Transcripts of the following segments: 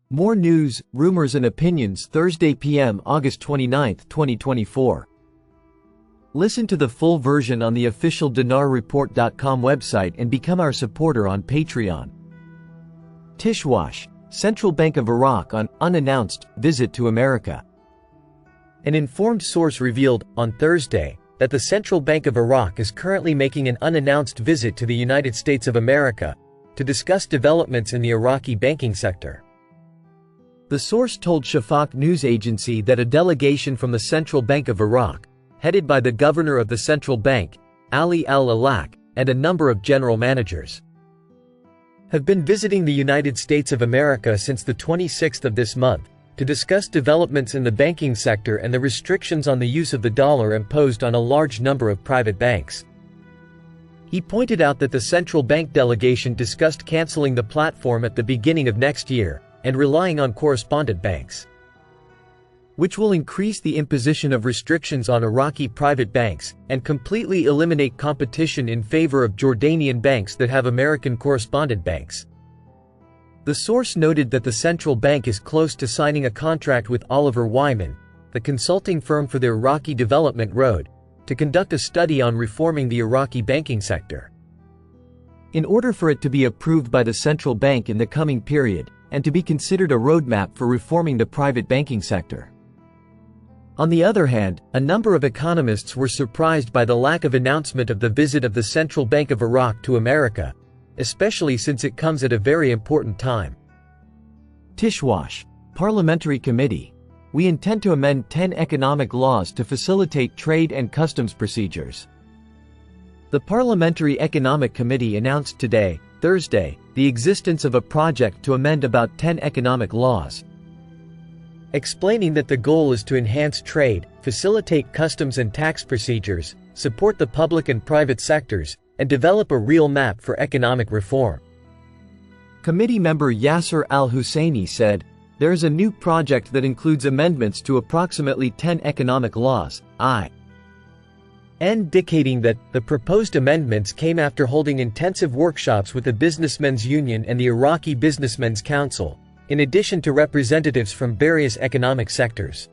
More news, rumors and opinions Thursday p.m. August 29, 2024. Listen to the full version on the official dinarreport.com website and become our supporter on Patreon. Tishwash, Central Bank of Iraq on unannounced visit to America. An informed source revealed, on Thursday, that the Central Bank of Iraq is currently making an unannounced visit to the United States of America to discuss developments in the Iraqi banking sector. The source told Shafaq news agency that a delegation from the Central Bank of Iraq, headed by the governor of the central bank, Ali al-Alak, and a number of general managers, have been visiting the United States of America since the 26th of this month to discuss developments in the banking sector and the restrictions on the use of the dollar imposed on a large number of private banks. He pointed out that the central bank delegation discussed canceling the platform at the beginning of next year and relying on correspondent banks, which will increase the imposition of restrictions on Iraqi private banks and completely eliminate competition in favor of Jordanian banks that have American correspondent banks. The source noted that the central bank is close to signing a contract with Oliver Wyman, the consulting firm for the Iraqi Development Road, to conduct a study on reforming the Iraqi banking sector. In order for it to be approved by the central bank in the coming period, and to be considered a roadmap for reforming the private banking sector. On the other hand, a number of economists were surprised by the lack of announcement of the visit of the Central Bank of Iraq to America, especially since it comes at a very important time. Tishwash, Parliamentary Committee. We intend to amend 10 economic laws to facilitate trade and customs procedures. The Parliamentary Economic Committee announced today, Thursday, the existence of a project to amend about 10 economic laws, explaining that the goal is to enhance trade, facilitate customs and tax procedures, support the public and private sectors, and develop a real map for economic reform. Committee member Yasser Al-Husseini said, "There is a new project that includes amendments to approximately 10 economic laws, indicating that the proposed amendments came after holding intensive workshops with the Businessmen's Union and the Iraqi Businessmen's Council, in addition to representatives from various economic sectors."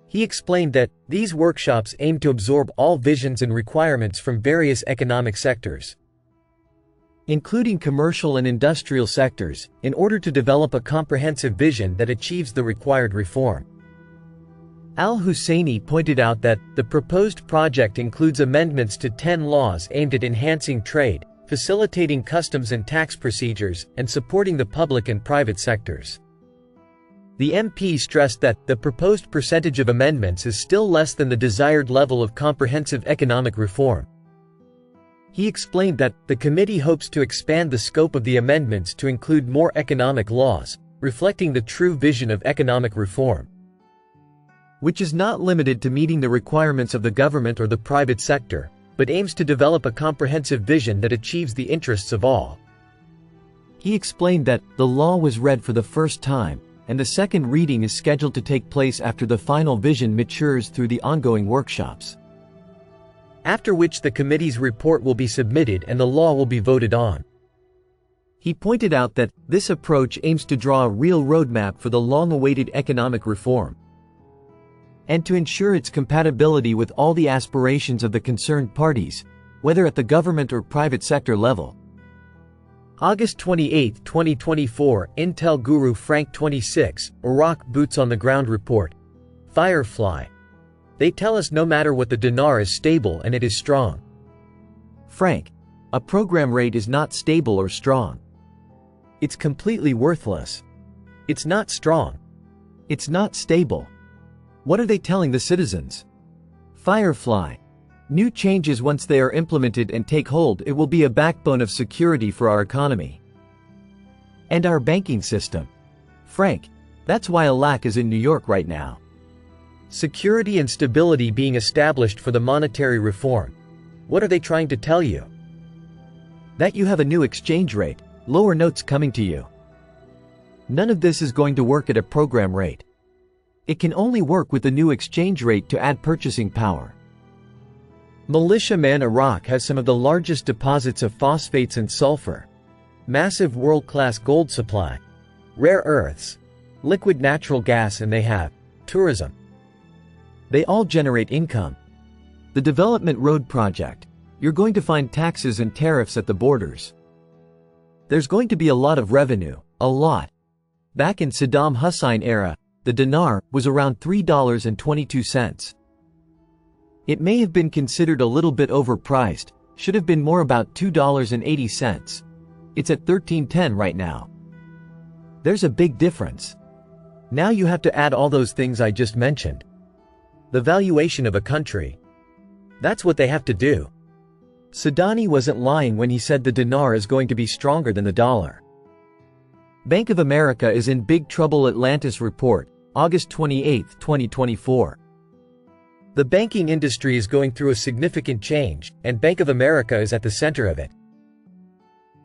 He explained that these workshops aim to absorb all visions and requirements from various economic sectors, including commercial and industrial sectors, in order to develop a comprehensive vision that achieves the required reform. Al-Husseini pointed out that the proposed project includes amendments to 10 laws aimed at enhancing trade, facilitating customs and tax procedures, and supporting the public and private sectors. The MP stressed that the proposed percentage of amendments is still less than the desired level of comprehensive economic reform. He explained that the committee hopes to expand the scope of the amendments to include more economic laws, reflecting the true vision of economic reform, which is not limited to meeting the requirements of the government or the private sector, but aims to develop a comprehensive vision that achieves the interests of all. He explained that the law was read for the first time, and the second reading is scheduled to take place after the final vision matures through the ongoing workshops, after which the committee's report will be submitted and the law will be voted on. He pointed out that this approach aims to draw a real roadmap for the long-awaited economic reform, and to ensure its compatibility with all the aspirations of the concerned parties, whether at the government or private sector level. August 28, 2024, Intel Guru Frank 26, Iraq Boots on the Ground Report. Firefly. They tell us no matter what the dinar is stable and it is strong. Frank. A program rate is not stable or strong. It's completely worthless. It's not strong. It's not stable. What are they telling the citizens? Firefly. New changes, once they are implemented and take hold, it will be a backbone of security for our economy and our banking system. Frank. That's why Alak is in New York right now. Security and stability being established for the monetary reform. What are they trying to tell you? That you have a new exchange rate, lower notes coming to you. None of this is going to work at a program rate. It can only work with the new exchange rate to add purchasing power. Militiaman Iraq has some of the largest deposits of phosphates and sulfur. Massive world-class gold supply. rare earths, liquid natural gas, and they have tourism. They all generate income. The Development Road Project. You're going to find taxes and tariffs at the borders. There's going to be a lot of revenue, a lot. Back in Saddam Hussein era, the dinar was around $3.22. It may have been considered a little bit overpriced, should have been more about $2.80. It's at $13.10 right now. There's a big difference. Now you have to add all those things I just mentioned. The valuation of a country. That's what they have to do. Sadani wasn't lying when he said the dinar is going to be stronger than the dollar. Bank of America is in big trouble. Atlantis report, August 28, 2024. The banking industry is going through a significant change, and Bank of America is at the center of it.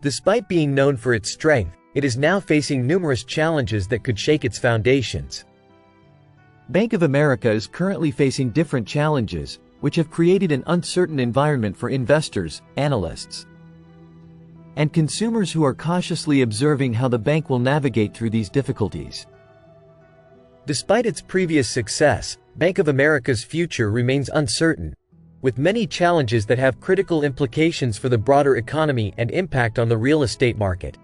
Despite being known for its strength, it is now facing numerous challenges that could shake its foundations. Bank of America is currently facing different challenges, which have created an uncertain environment for investors, analysts, and consumers who are cautiously observing how the bank will navigate through these difficulties. Despite its previous success, Bank of America's future remains uncertain, with many challenges that have critical implications for the broader economy and impact on the real estate market.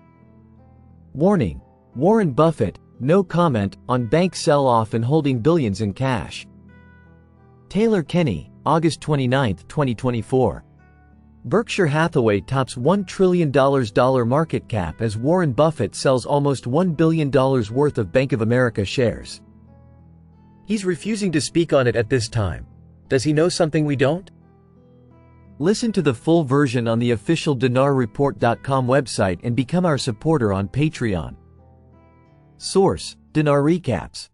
Warning: Warren Buffett, no comment on bank sell-off and holding billions in cash. Taylor Kenny, August 29, 2024. Berkshire Hathaway tops $1 trillion market cap as Warren Buffett sells almost $1 billion worth of Bank of America shares. He's refusing to speak on it at this time. Does he know something we don't? Listen to the full version on the official dinarreport.com website and become our supporter on Patreon. Source: Dinar Recaps.